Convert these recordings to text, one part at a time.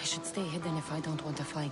I should stay hidden if I don't want to fight.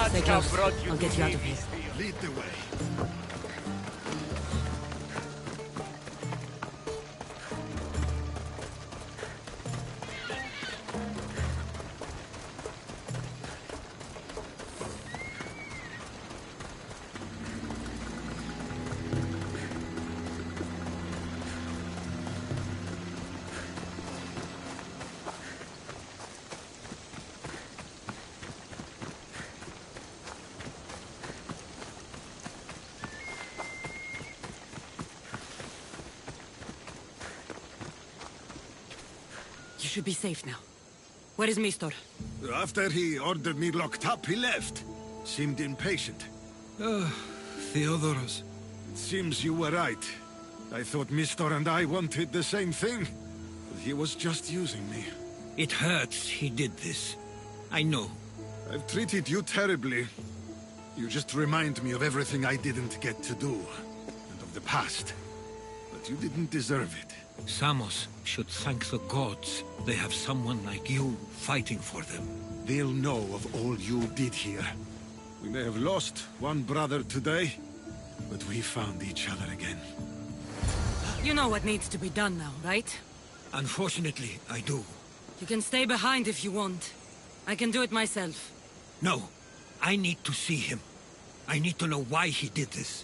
Stay close. I'll get you out of here. Lead the way. You should be safe now. Where is Mistor? After he ordered me locked up, he left. Seemed impatient. Theodoros. It seems you were right. I thought Mistor and I wanted the same thing. But he was just using me. It hurts he did this. I know. I've treated you terribly. You just remind me of everything I didn't get to do. And of the past. But you didn't deserve it. Samos should thank the gods they have someone like you fighting for them. They'll know of all you did here. We may have lost one brother today, but we found each other again. You know what needs to be done now, right? Unfortunately, I do. You can stay behind if you want. I can do it myself. No, I need to see him. I need to know why he did this.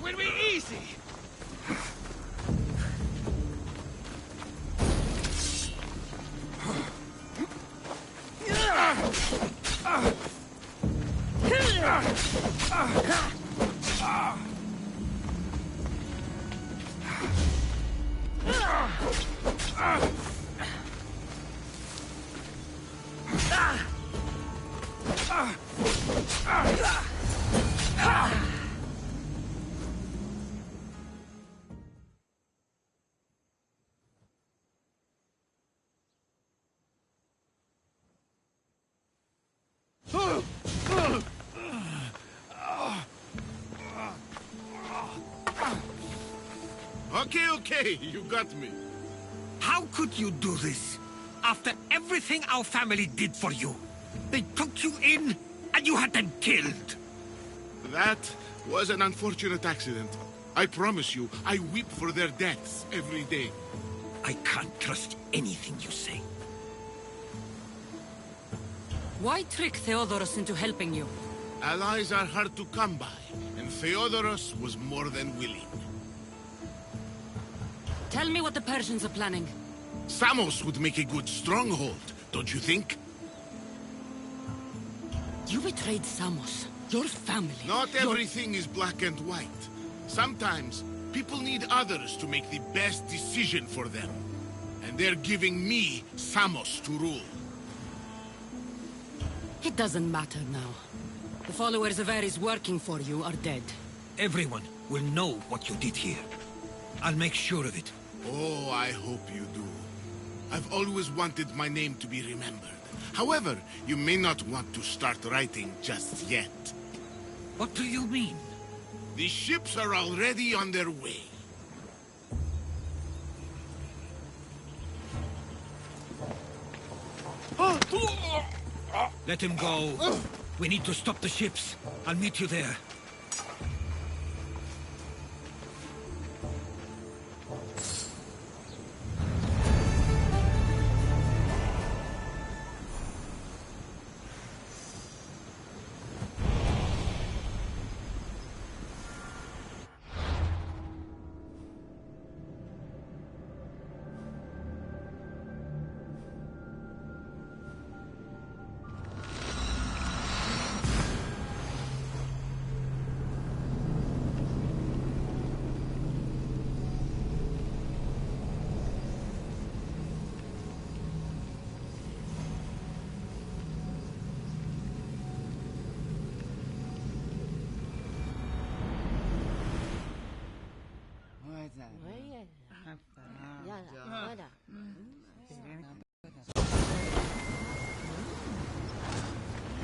will be easy! Okay, you got me. How could you do this? After everything our family did for you. They took you in, and you had them killed. That was an unfortunate accident. I promise you, I weep for their deaths every day. I can't trust anything you say. Why trick Theodoros into helping you? Allies are hard to come by, and Theodoros was more than willing. Tell me what the Persians are planning. Samos would make a good stronghold, don't you think? You betrayed Samos, your family. Not everything is black and white. Sometimes, people need others to make the best decision for them. And they're giving me Samos to rule. It doesn't matter now. The followers of Ares working for you are dead. Everyone will know what you did here. I'll make sure of it. Oh, I hope you do. I've always wanted my name to be remembered. However, you may not want to start writing just yet. What do you mean? The ships are already on their way. Let him go. We need to stop the ships. I'll meet you there.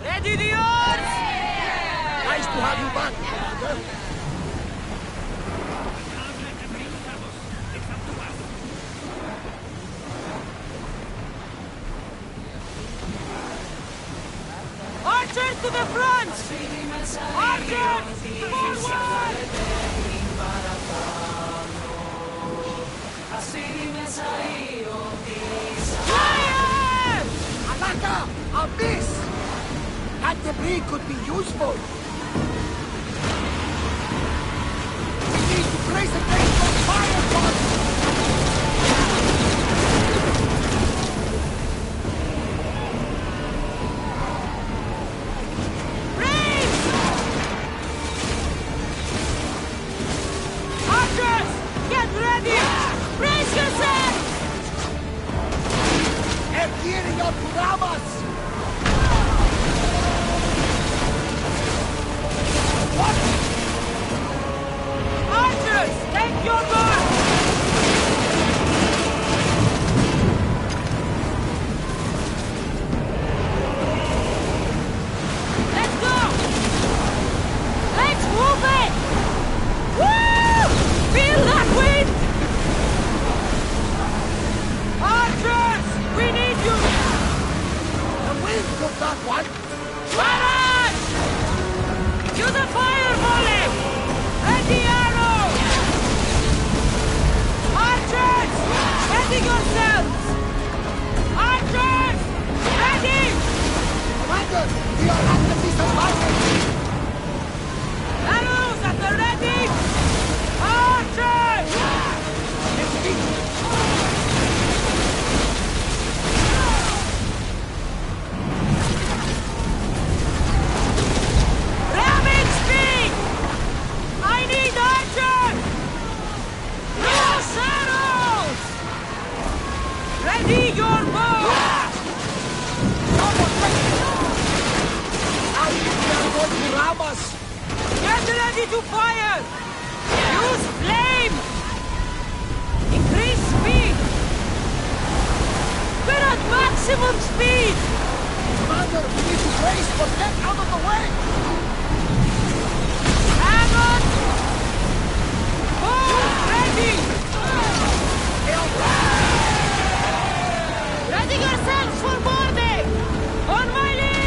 Ready the oars! Nice to have you back, Commander. Archers to the front! Archers! Forward! Fire! Alaka! A miss! That debris could be useful. We need to place a base on fire points. Archers! Get ready! Brace yourself! They're gearing up to ram us. Archers! Take your guard! Let's go! Let's move it! Woo! Feel that wind! Archers! We need you! The wind took that one. Barrage! To the fire, ready to fire! Use flame! Increase speed! We're at maximum speed! Commander, we need to brace, but get out of the way! Hang on! Move! Ready! Ready yourselves for boarding! On my lead!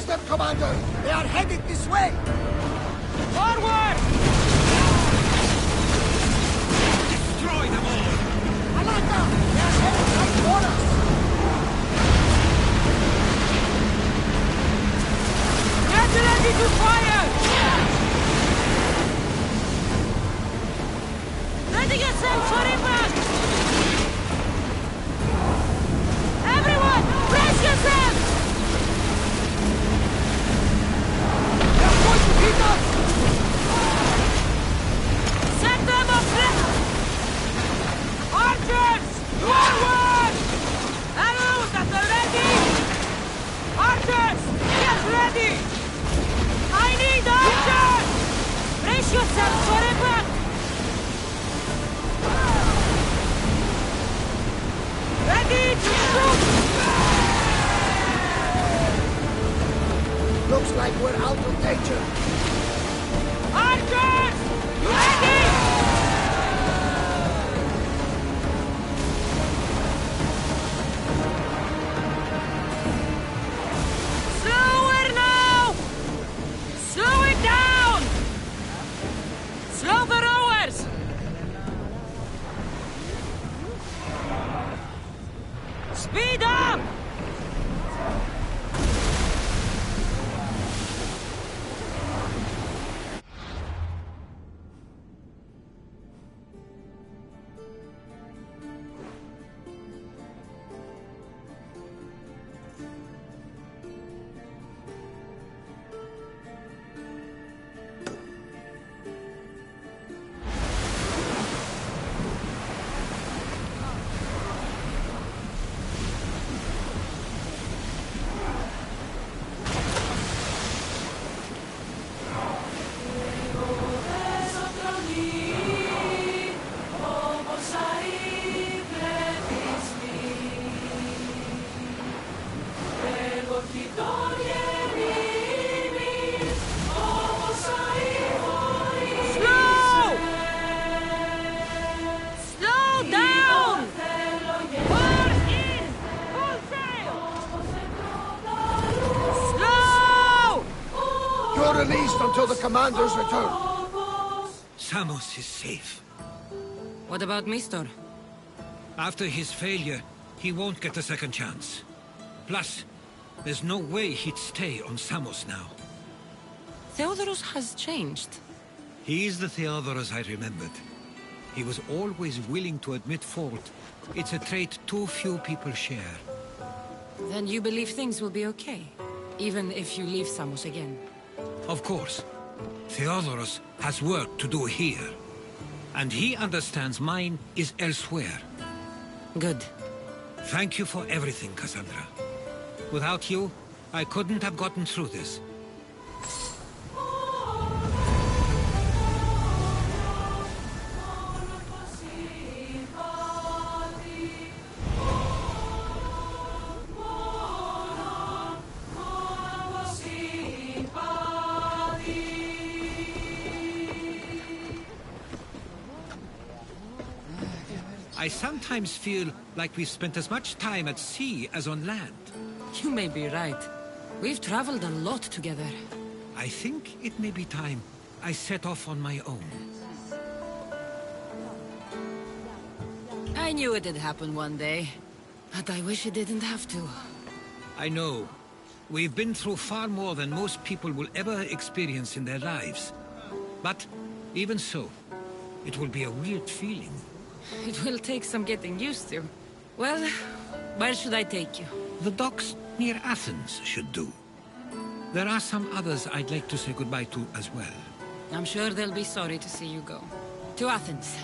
them, Commander! They are headed this way! Forward! Destroy them all! Alaka! They are headed right for us! Get ready to fire! Ready yourself for impact! Everyone, brace yourselves! They are going to hit us! Set them up! Archers! Forward! Arrows at the ready! Archers! Get ready! I need archers! Brace yourselves for impact! Ready to shoot! Looks like we're out of danger. Archers! Ready! Slower now! Slow it down! Slow the rowers! Speed up! Slow! Slow down! Pour in! Full sail! Slow! You're released until the Commander's return. Samos is safe. What about Mistor? After his failure, he won't get a second chance. Plus, there's no way he'd stay on Samos now. Theodorus has changed. He's the Theodorus I remembered. He was always willing to admit fault. It's a trait too few people share. Then you believe things will be okay, even if you leave Samos again. Of course. Theodorus has work to do here. And he understands mine is elsewhere. Good. Thank you for everything, Cassandra. Without you, I couldn't have gotten through this. I sometimes feel like we've spent as much time at sea as on land. You may be right. We've traveled a lot together. I think it may be time I set off on my own. I knew it'd happen one day, but I wish it didn't have to. I know. We've been through far more than most people will ever experience in their lives. But even so, it will be a weird feeling. It will take some getting used to. Well, where should I take you? The docks near Athens should do. There are some others I'd like to say goodbye to as well. I'm sure they'll be sorry to see you go. To Athens.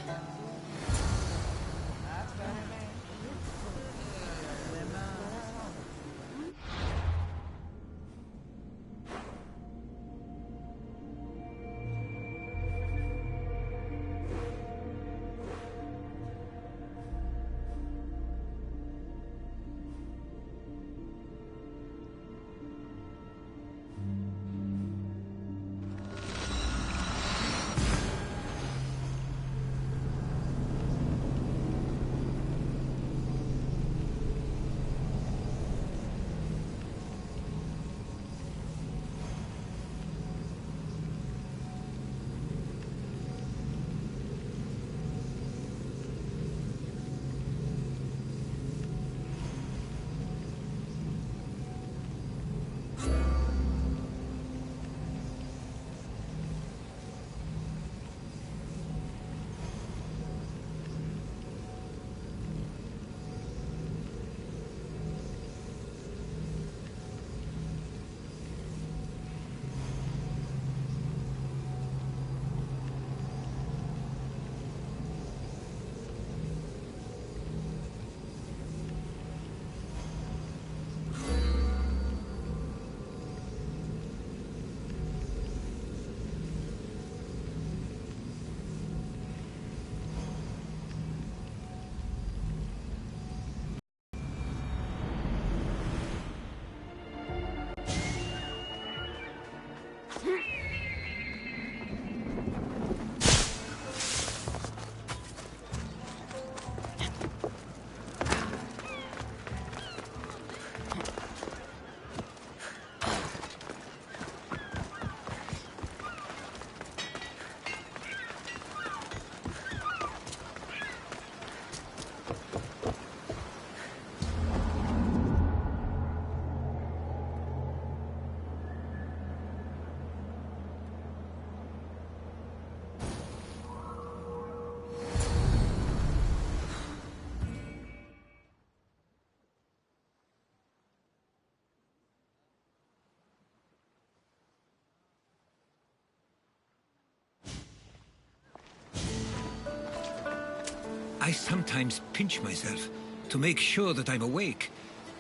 I sometimes pinch myself to make sure that I'm awake,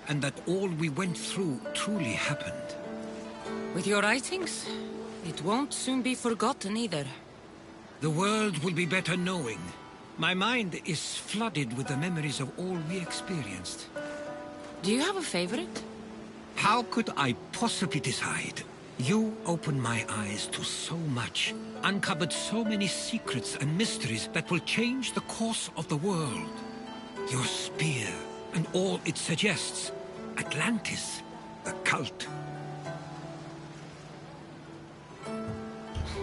and that all we went through truly happened. With your writings, it won't soon be forgotten either. The world will be better knowing. My mind is flooded with the memories of all we experienced. Do you have a favorite? How could I possibly decide? You opened my eyes to so much, uncovered so many secrets and mysteries that will change the course of the world. Your spear, and all it suggests. Atlantis, the cult.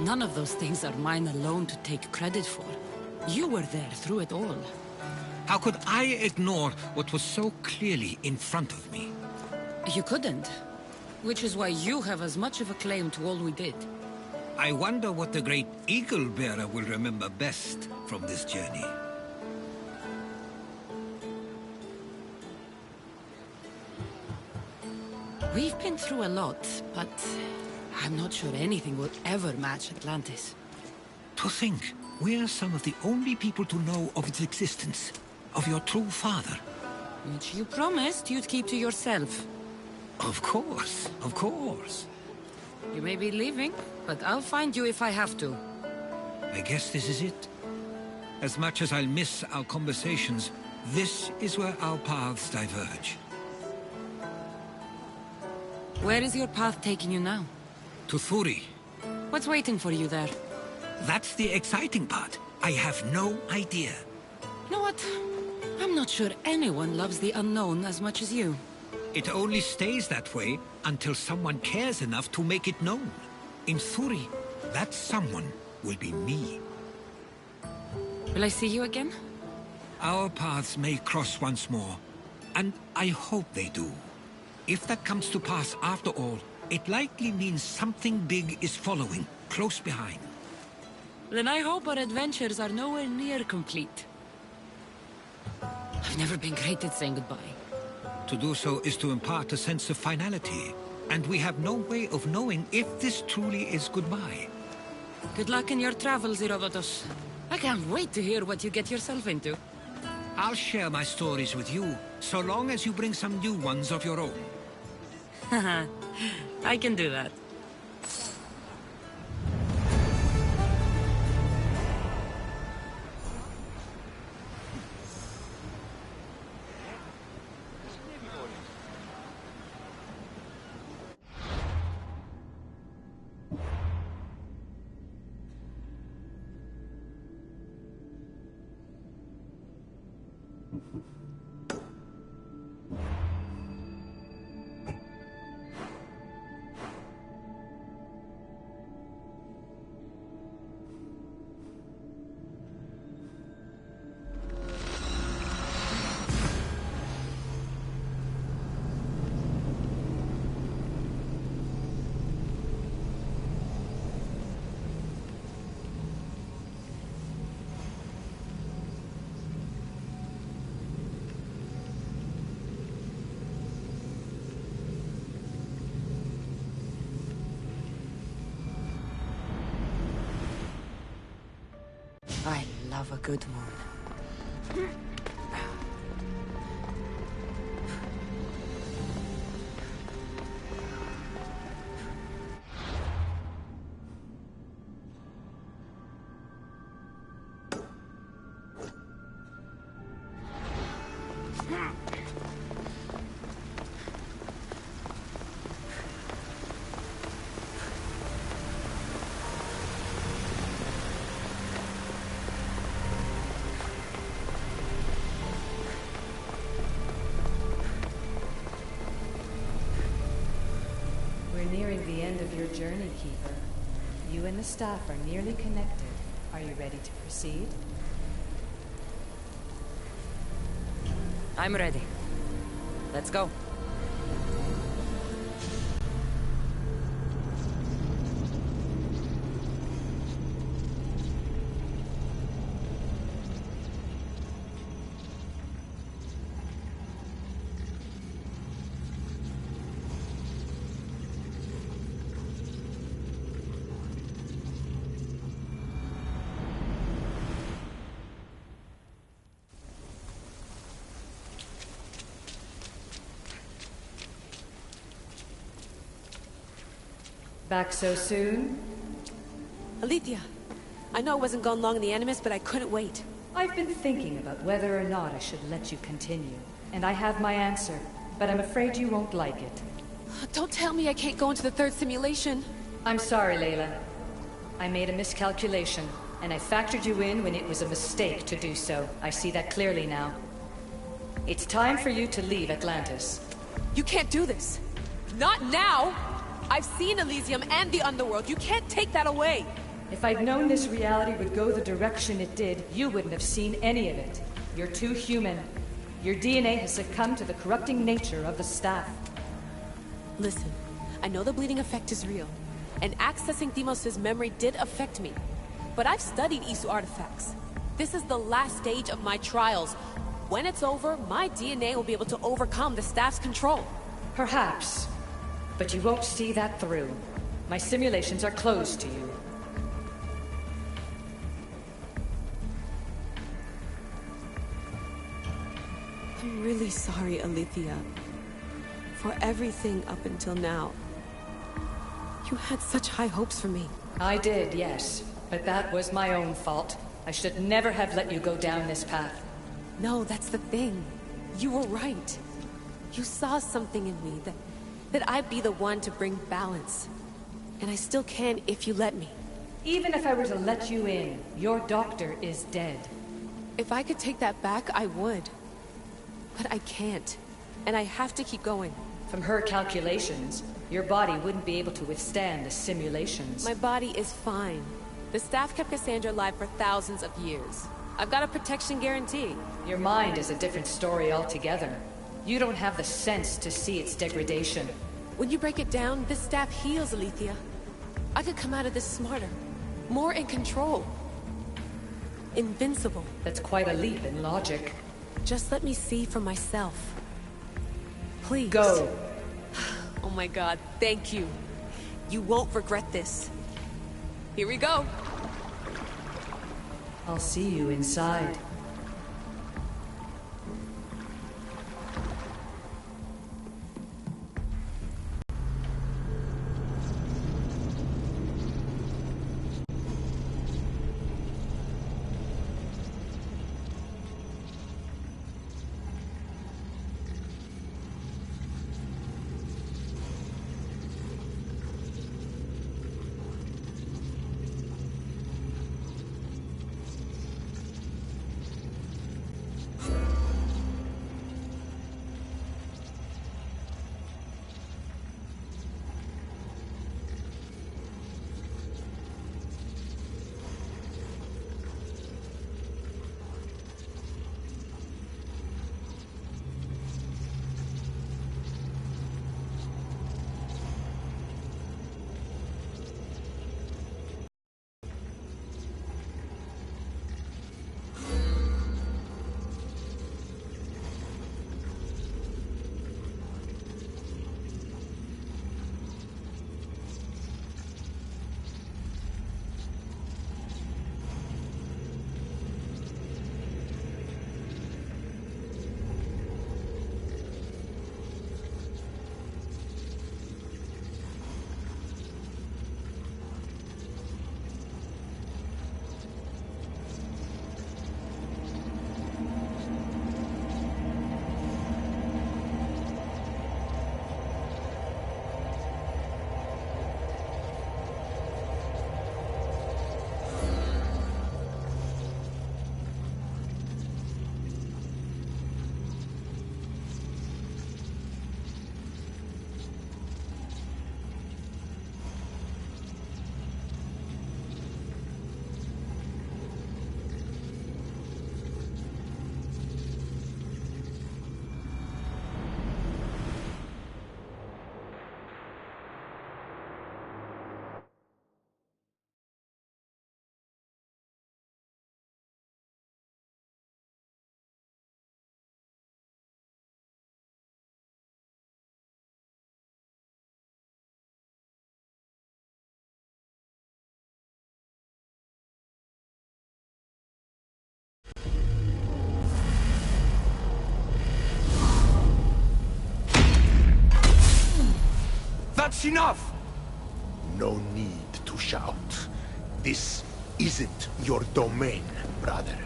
None of those things are mine alone to take credit for. You were there through it all. How could I ignore what was so clearly in front of me? You couldn't. Which is why you have as much of a claim to all we did. I wonder what the great Eagle Bearer will remember best from this journey. We've been through a lot, but I'm not sure anything will ever match Atlantis. To think, we're some of the only people to know of its existence, of your true father. Which you promised you'd keep to yourself. Of course, of course. You may be leaving, but I'll find you if I have to. I guess this is it. As much as I'll miss our conversations, this is where our paths diverge. Where is your path taking you now? To Thuri. What's waiting for you there? That's the exciting part. I have no idea. You know what? I'm not sure anyone loves the unknown as much as you. It only stays that way until someone cares enough to make it known. In Thuri, that someone will be me. Will I see you again? Our paths may cross once more, and I hope they do. If that comes to pass after all, it likely means something big is following, close behind. Then I hope our adventures are nowhere near complete. I've never been great at saying goodbye. To do so is to impart a sense of finality, and we have no way of knowing if this truly is goodbye. Good luck in your travels, Herodotus. I can't wait to hear what you get yourself into. I'll share my stories with you, so long as you bring some new ones of your own. I can do that. I love a good moon. Nearing the end of your journey, Keeper. You and the staff are nearly connected. Are you ready to proceed? I'm ready. Let's go. Back so soon? Alethea, I know I wasn't gone long in the Animus, but I couldn't wait. I've been thinking about whether or not I should let you continue, and I have my answer, but I'm afraid you won't like it. Don't tell me I can't go into the third simulation. I'm sorry, Layla. I made a miscalculation, and I factored you in when it was a mistake to do so. I see that clearly now. It's time for you to leave Atlantis. You can't do this. Not now! I've seen Elysium and the Underworld. You can't take that away! If I'd known this reality would go the direction it did, you wouldn't have seen any of it. You're too human. Your DNA has succumbed to the corrupting nature of the staff. Listen, I know the bleeding effect is real, and accessing Deimos' memory did affect me. But I've studied Isu artifacts. This is the last stage of my trials. When it's over, my DNA will be able to overcome the staff's control. Perhaps. But you won't see that through. My simulations are closed to you. I'm really sorry, Alethea. For everything up until now. You had such high hopes for me. I did, yes. But that was my own fault. I should never have let you go down this path. No, that's the thing. You were right. You saw something in me that I'd be the one to bring balance. And I still can if you let me. Even if I were to let you in, your doctor is dead. If I could take that back, I would. But I can't. And I have to keep going. From her calculations, your body wouldn't be able to withstand the simulations. My body is fine. The staff kept Cassandra alive for thousands of years. I've got a protection guarantee. Your mind is a different story altogether. You don't have the sense to see its degradation. When you break it down, this staff heals, Alethea. I could come out of this smarter, more in control. Invincible. That's quite a leap in logic. Just let me see for myself. Please. Go. Oh my god, thank you. You won't regret this. Here we go. I'll see you inside. That's enough! No need to shout. This isn't your domain, brother.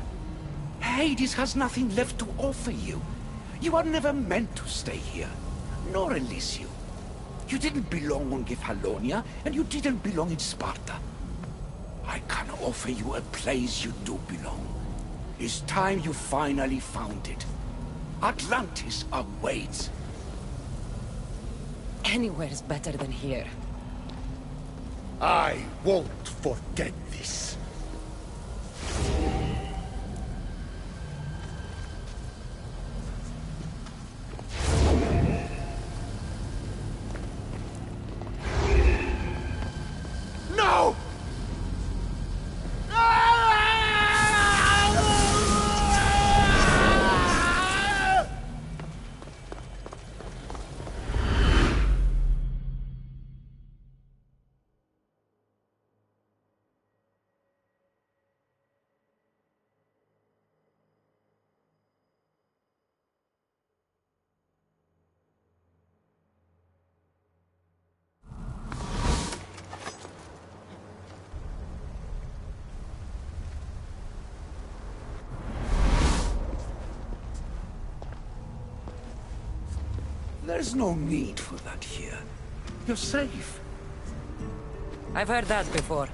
Hades has nothing left to offer you. You are never meant to stay here, nor Elysium. You didn't belong on Kefalonia, and you didn't belong in Sparta. I can offer you a place you do belong. It's time you finally found it. Atlantis awaits. Anywhere's better than here. I won't forget this. No! There's no need for that here. You're safe. I've heard that before.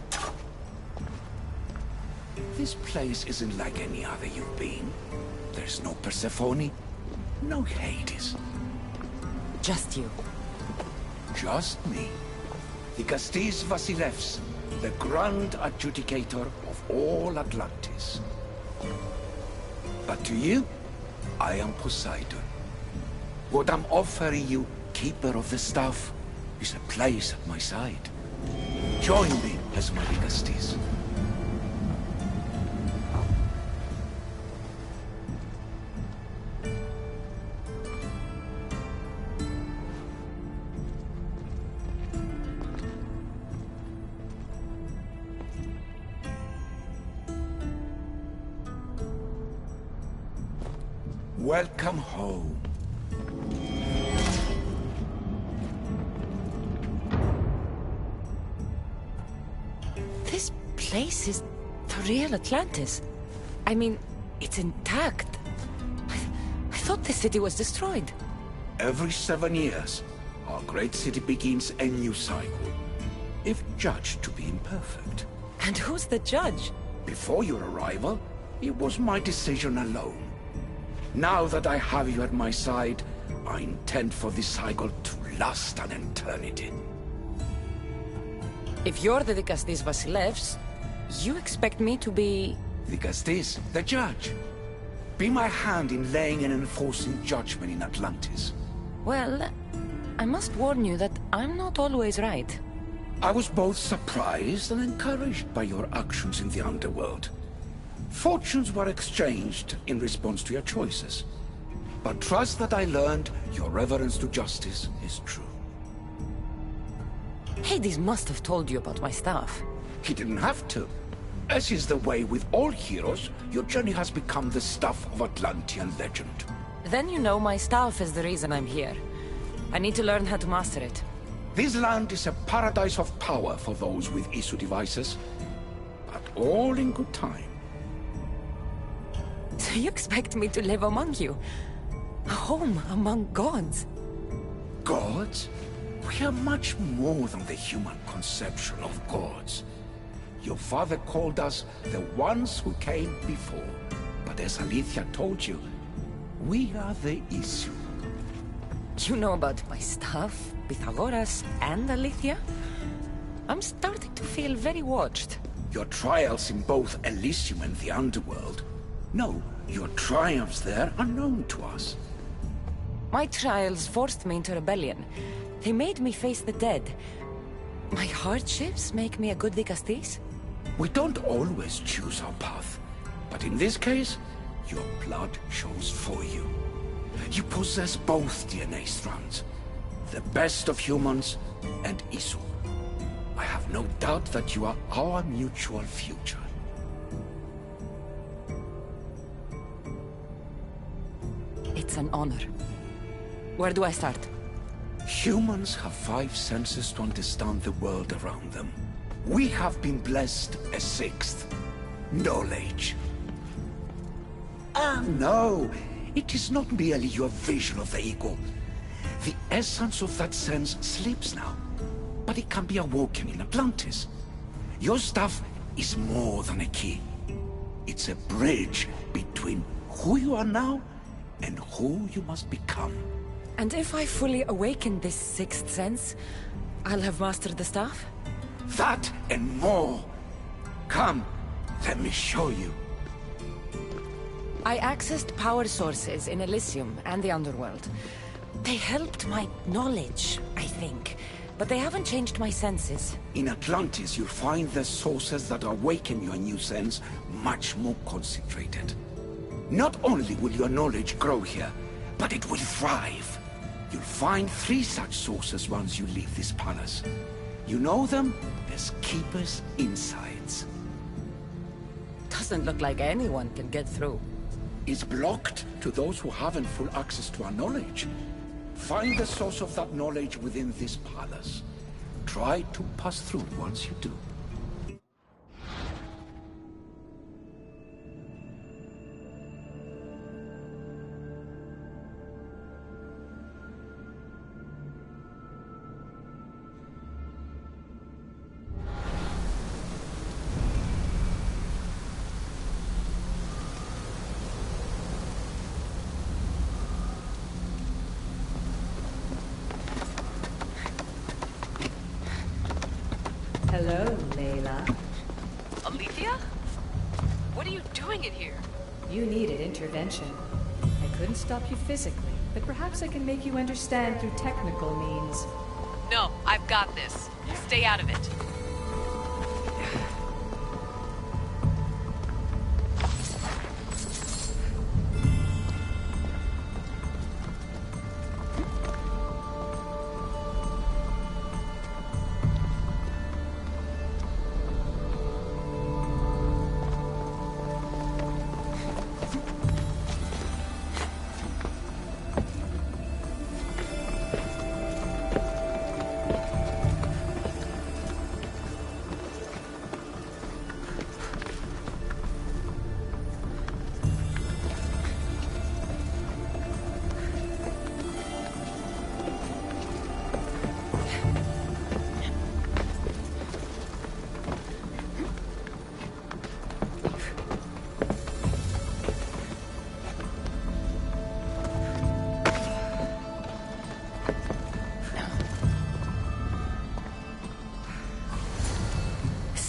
This place isn't like any other you've been. There's no Persephone, no Hades. Just you. Just me. Dikastis Vasilevs, the Grand Adjudicator of all Atlantis. But to you, I am Poseidon. What I'm offering you, Keeper of the Staff, is a place at my side. Join me as my Dikastis. Welcome home. This place is the real Atlantis. I mean, it's intact. I thought the city was destroyed. Every 7 years, our great city begins a new cycle, if judged to be imperfect. And who's the judge? Before your arrival, it was my decision alone. Now that I have you at my side, I intend for this cycle to last an eternity. If you're the Dikastis Vasilevs, you expect me to be... Dikastis, the judge. Be my hand in laying and enforcing judgment in Atlantis. Well, I must warn you that I'm not always right. I was both surprised and encouraged by your actions in the underworld. Fortunes were exchanged in response to your choices. But trust that I learned your reverence to justice is true. Hades must have told you about my staff. He didn't have to. As is the way with all heroes, your journey has become the stuff of Atlantean legend. Then you know my staff is the reason I'm here. I need to learn how to master it. This land is a paradise of power for those with Isu devices, but all in good time. So you expect me to live among you? A home among gods? Gods? We are much more than the human conception of gods. Your father called us the ones who came before. But as Alethea told you, we are the Isu. You know about my staff, Pythagoras, and Alethea? I'm starting to feel very watched. Your trials in both Elysium and the underworld. No, your triumphs there are known to us. My trials forced me into rebellion. They made me face the dead. My hardships make me a good Dikastis? We don't always choose our path, but in this case, your blood shows for you. You possess both DNA strands, the best of humans and Isu. I have no doubt that you are our mutual future. It's an honor. Where do I start? Humans have 5 senses to understand the world around them. We have been blessed a 6th. Knowledge. No, it is not merely your vision of the ego. The essence of that sense sleeps now, but it can be awoken in Atlantis. Your stuff is more than a key. It's a bridge between who you are now and who you must become. And if I fully awaken this 6th sense, I'll have mastered the staff? That and more. Come, let me show you. I accessed power sources in Elysium and the Underworld. They helped my knowledge, I think, but they haven't changed my senses. In Atlantis, you'll find the sources that awaken your new sense much more concentrated. Not only will your knowledge grow here, but it will thrive. You'll find 3 such sources once you leave this palace. You know them as Keeper's Insides. Doesn't look like anyone can get through. It's blocked to those who haven't full access to our knowledge. Find the source of that knowledge within this palace. Try to pass through once you do. Hello, Layla. Alethea? What are you doing in here? You needed intervention. I couldn't stop you physically, but perhaps I can make you understand through technical means. No, I've got this. Stay out of it.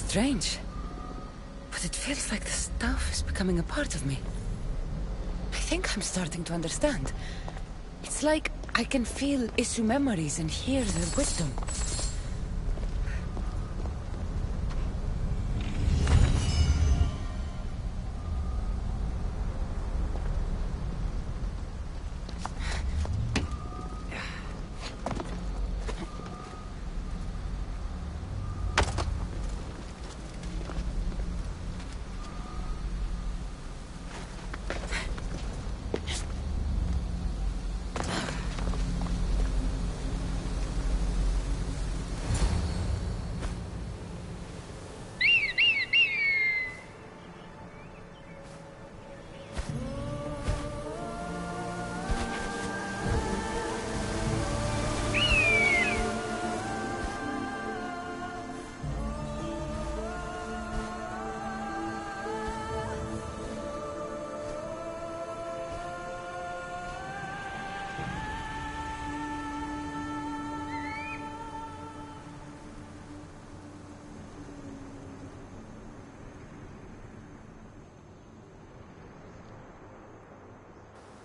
Strange. But it feels like the stuff is becoming a part of me. I think I'm starting to understand. It's like I can feel Isu memories and hear their wisdom.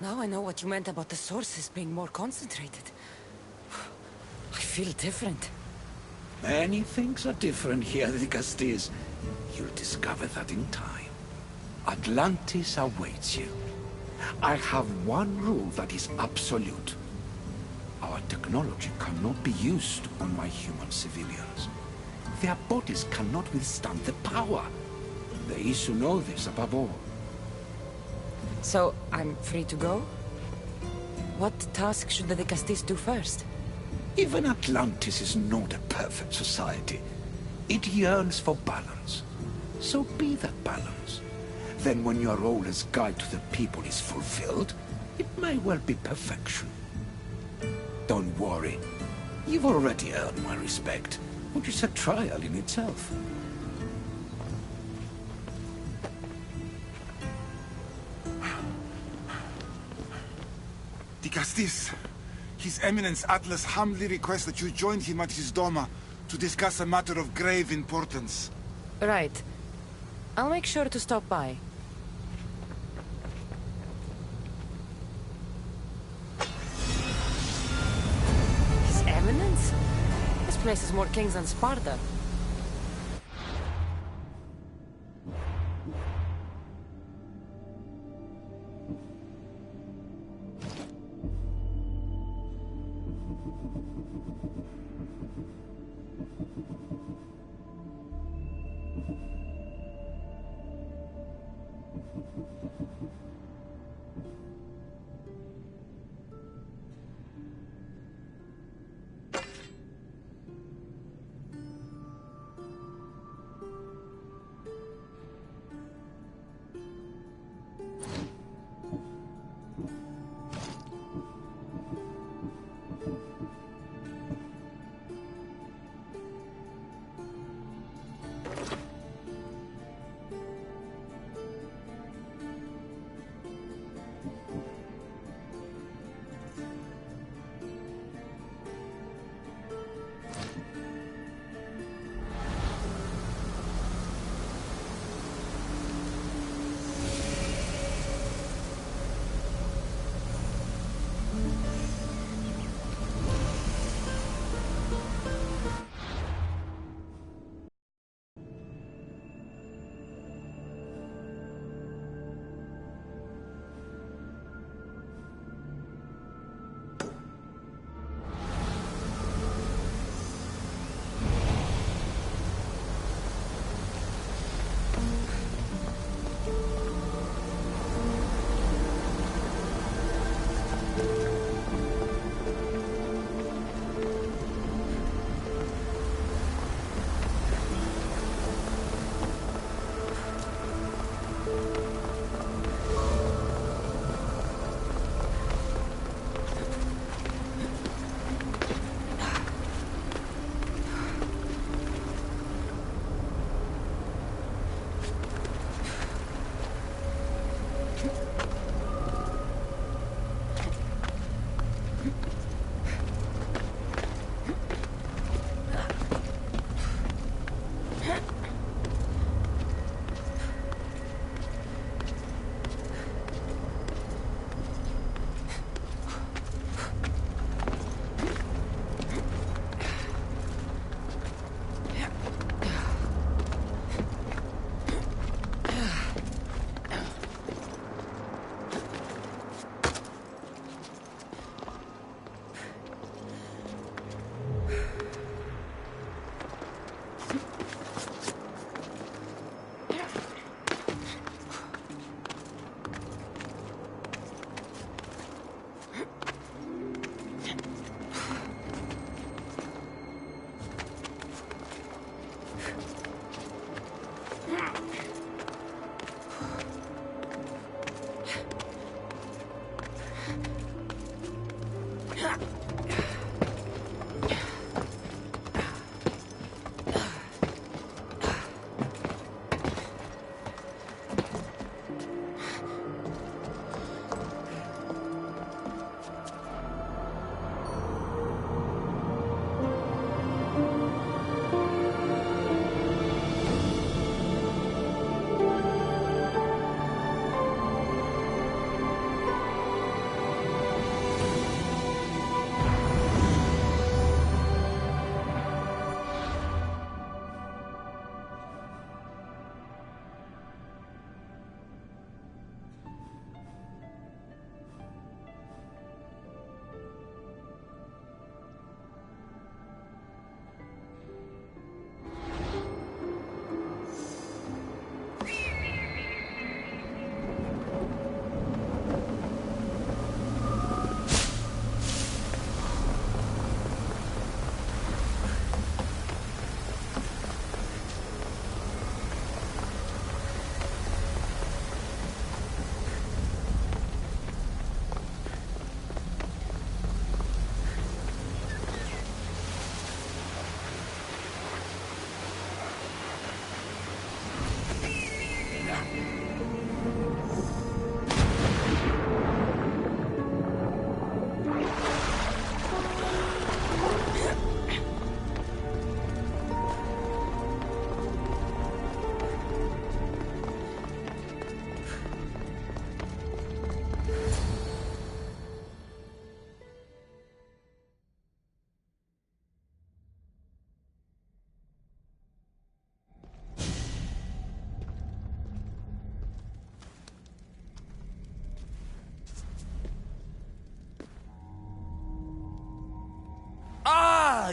Now I know what you meant about the sources being more concentrated. I feel different. Many things are different here, the Castillas. You'll discover that in time. Atlantis awaits you. I have one rule that is absolute. Our technology cannot be used on my human civilians. Their bodies cannot withstand the power. The Isu know this above all. So, I'm free to go? What task should the Castis do first? Even Atlantis is not a perfect society. It yearns for balance. So be that balance. Then when your role as guide to the people is fulfilled, it may well be perfection. Don't worry. You've already earned my respect, which is a trial in itself. Di Castis. His Eminence Atlas humbly requests that you join him at his Doma to discuss a matter of grave importance. Right. I'll make sure to stop by. His Eminence? This place has more kings than Sparta.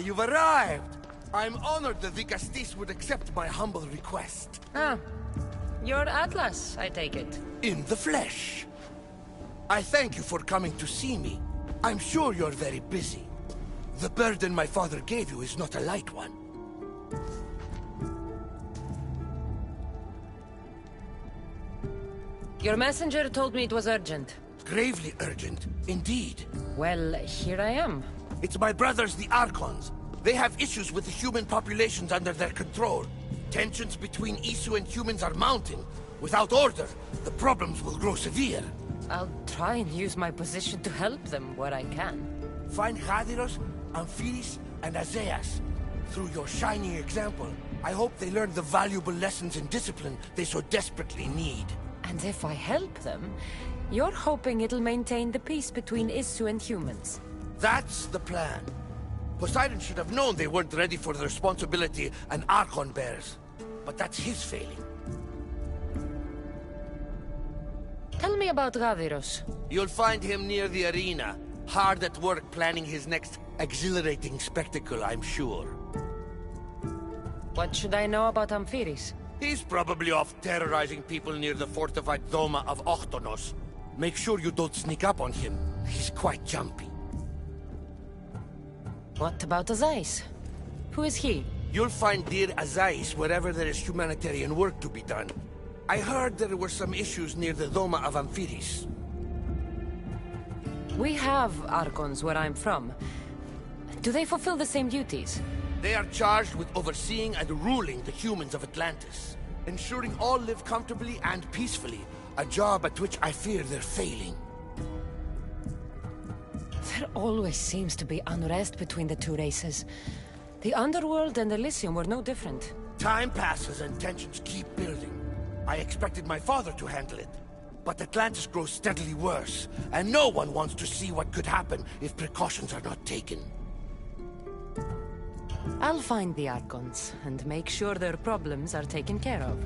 you've arrived! I'm honored that the Castis would accept my humble request. Ah, you're Atlas, I take it. In the flesh. I thank you for coming to see me. I'm sure you're very busy. The burden my father gave you is not a light one. Your messenger told me it was urgent. Gravely urgent, indeed. Well, here I am. It's my brothers, the Archons. They have issues with the human populations under their control. Tensions between Isu and humans are mounting. Without order, the problems will grow severe. I'll try and use my position to help them where I can. Find Hadiros, Amphiris, and Azeas. Through your shining example, I hope they learn the valuable lessons in discipline they so desperately need. And if I help them, you're hoping it'll maintain the peace between Isu and humans. That's the plan. Poseidon should have known they weren't ready for the responsibility an Archon bears. But that's his failing. Tell me about Gaviros. You'll find him near the arena, hard at work planning his next exhilarating spectacle, I'm sure. What should I know about Amphiris? He's probably off terrorizing people near the fortified Doma of Ochtonos. Make sure you don't sneak up on him. He's quite jumpy. What about Azais? Who is he? You'll find dear Azais wherever there is humanitarian work to be done. I heard there were some issues near the Doma of Amphiris. We have Archons where I'm from. Do they fulfill the same duties? They are charged with overseeing and ruling the humans of Atlantis. Ensuring all live comfortably and peacefully. A job at which I fear they're failing. There always seems to be unrest between the two races. The Underworld and Elysium were no different. Time passes and tensions keep building. I expected my father to handle it. But Atlantis grows steadily worse, and no one wants to see what could happen if precautions are not taken. I'll find the Archons, and make sure their problems are taken care of.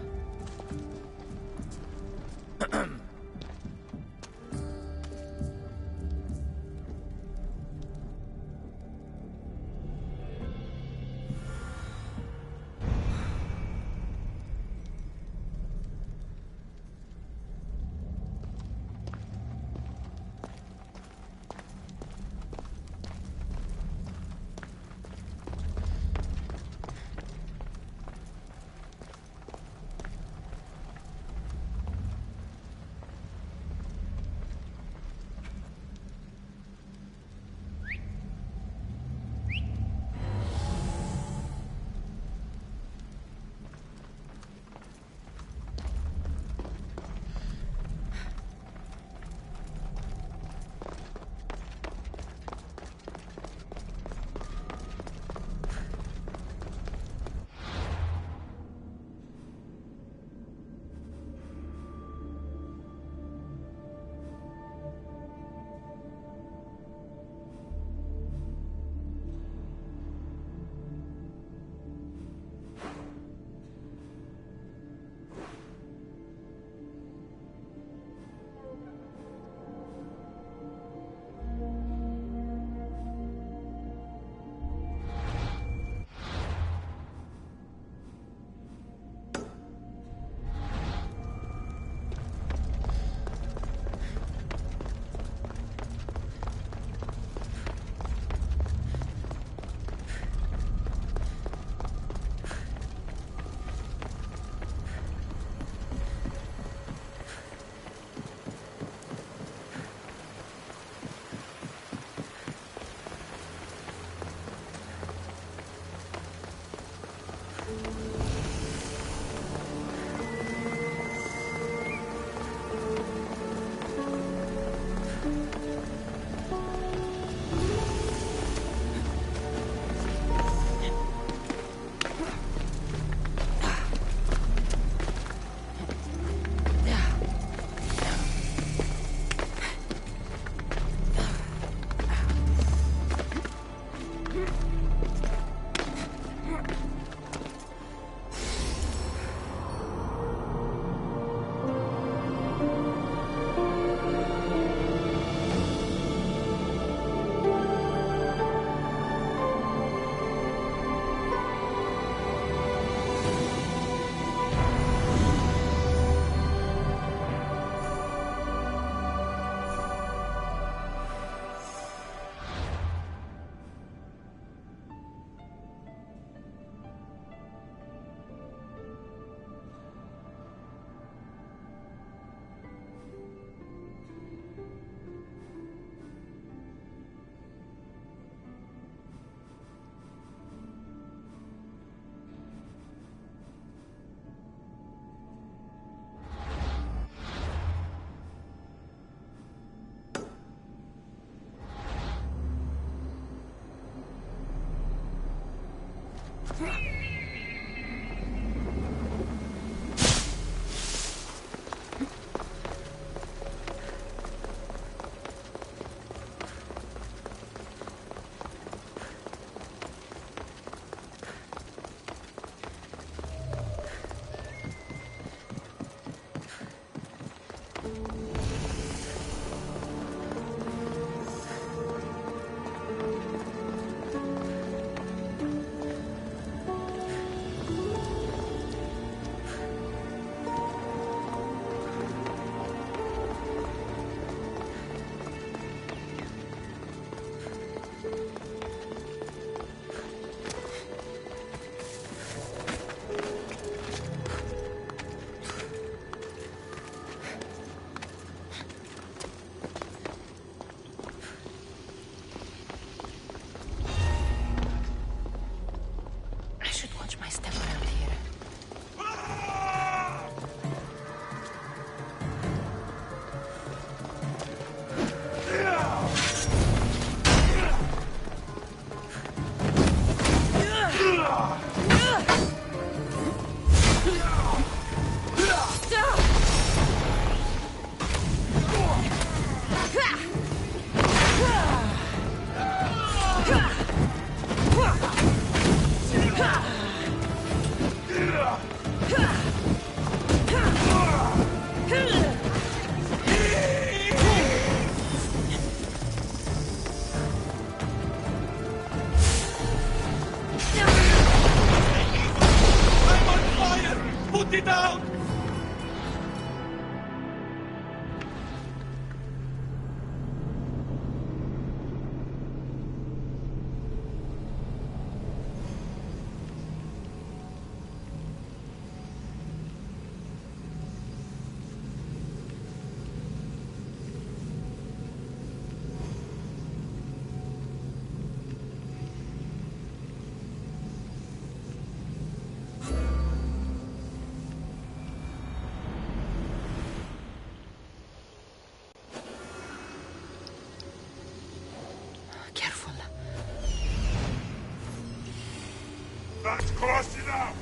That's close enough!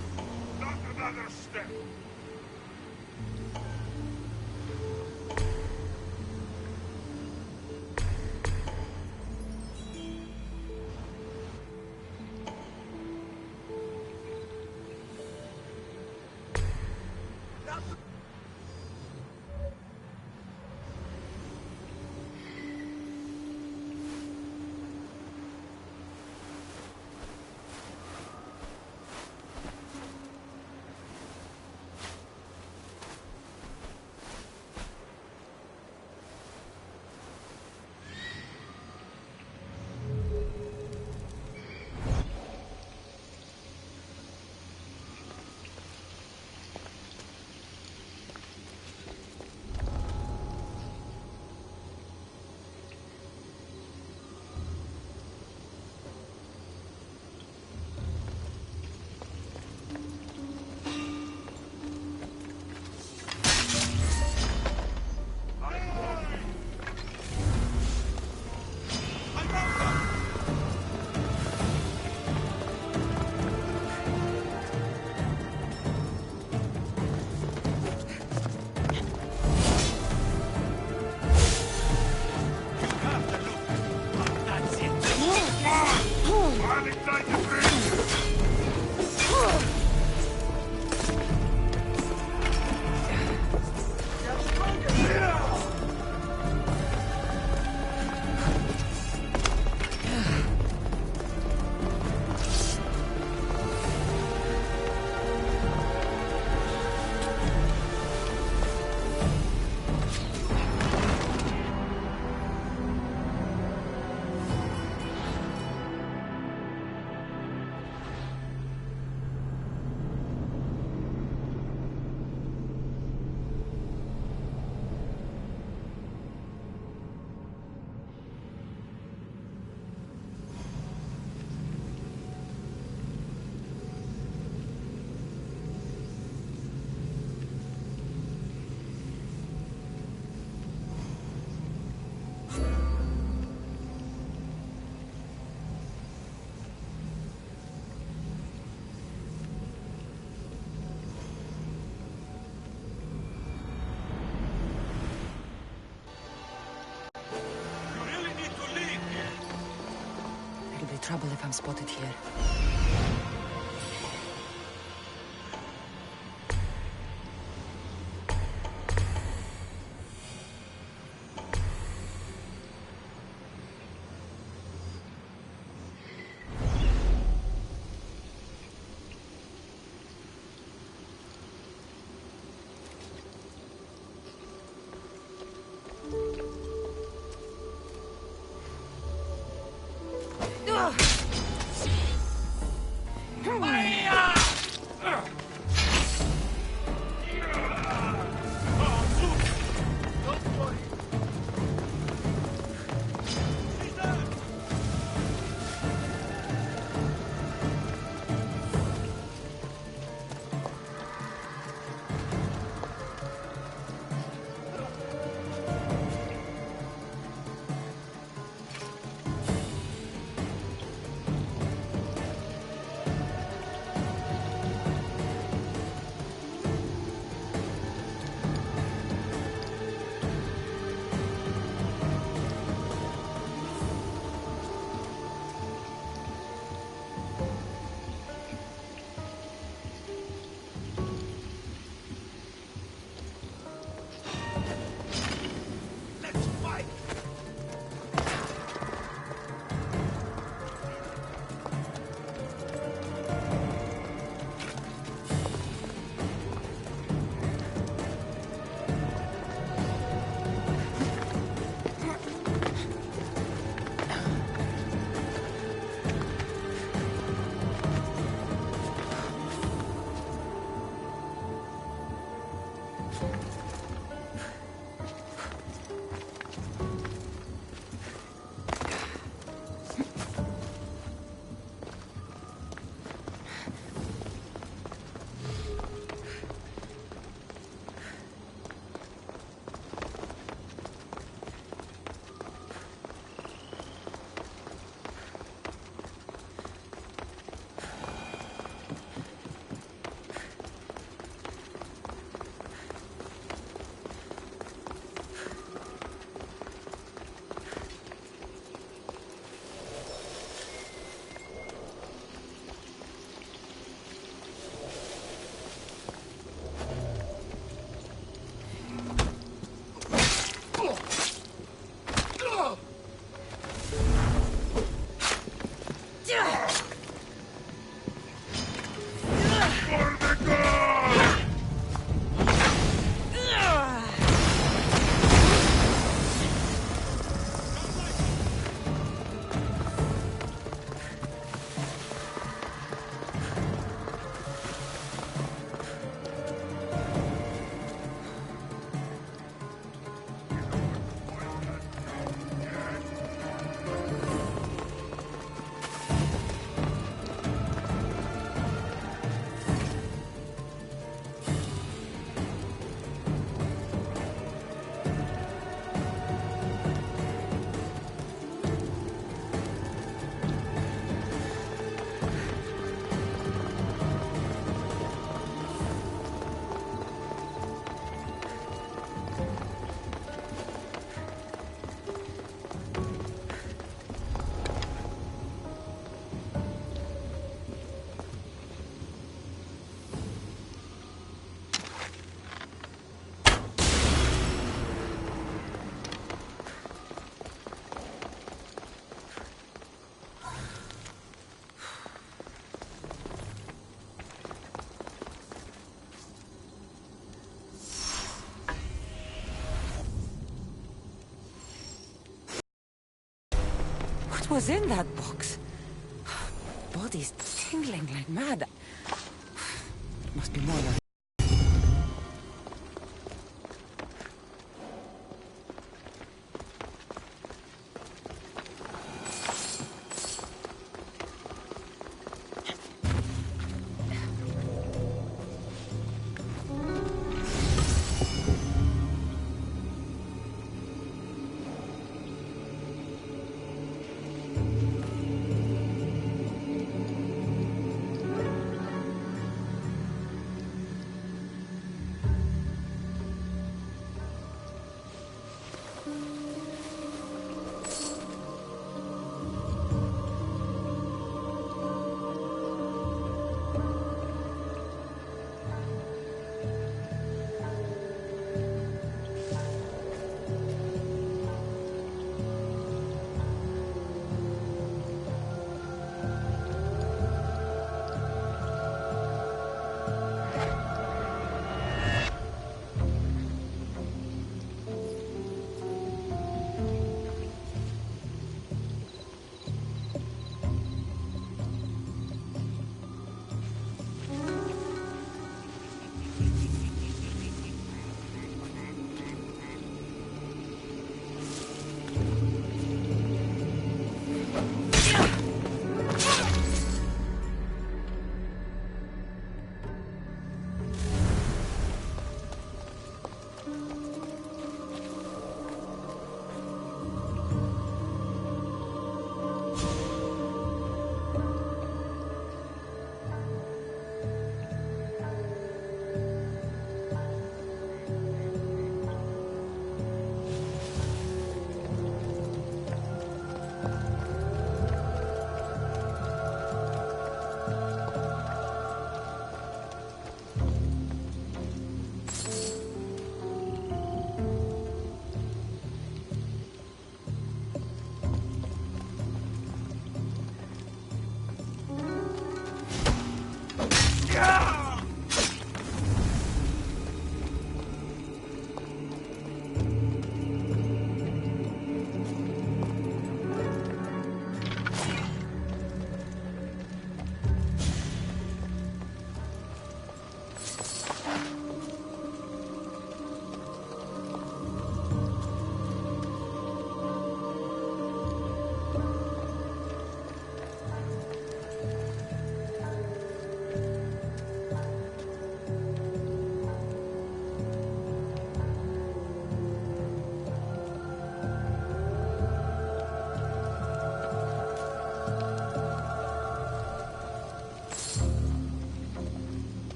Not another step! It'll be trouble if I'm spotted here. What was in that box? Body's tingling like mad. There must be more than...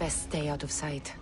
Best stay out of sight.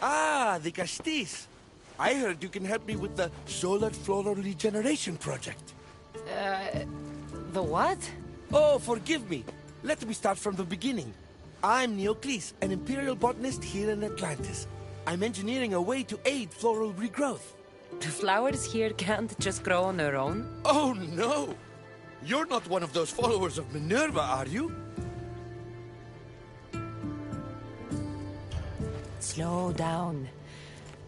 Ah, the Castis. I heard you can help me with the solar floral regeneration project. The what? Oh, forgive me. Let me start from the beginning. I'm Neocles, an imperial botanist here in Atlantis. I'm engineering a way to aid floral regrowth. The flowers here can't just grow on their own? Oh, no! You're not one of those followers of Minerva, are you? Slow down.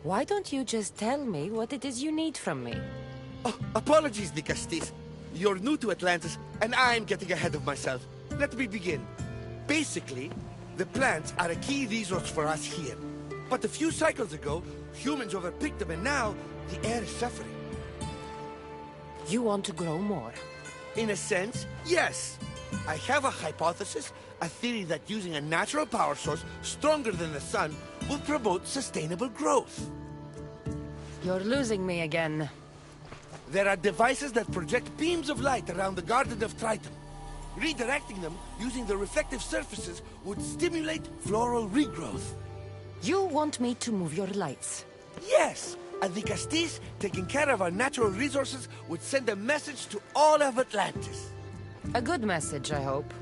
Why don't you just tell me what it is you need from me? Oh, apologies, Nicastis. You're new to Atlantis, and I'm getting ahead of myself. Let me begin. Basically, the plants are a key resource for us here. But a few cycles ago, humans overpicked them, and now the air is suffering. You want to grow more? In a sense, yes. I have a hypothesis, a theory that using a natural power source stronger than the sun will promote sustainable growth. You're losing me again. There are devices that project beams of light around the Garden of Triton. Redirecting them using the reflective surfaces would stimulate floral regrowth. You want me to move your lights? Yes! And the Castis, taking care of our natural resources, would send a message to all of Atlantis. A good message, I hope.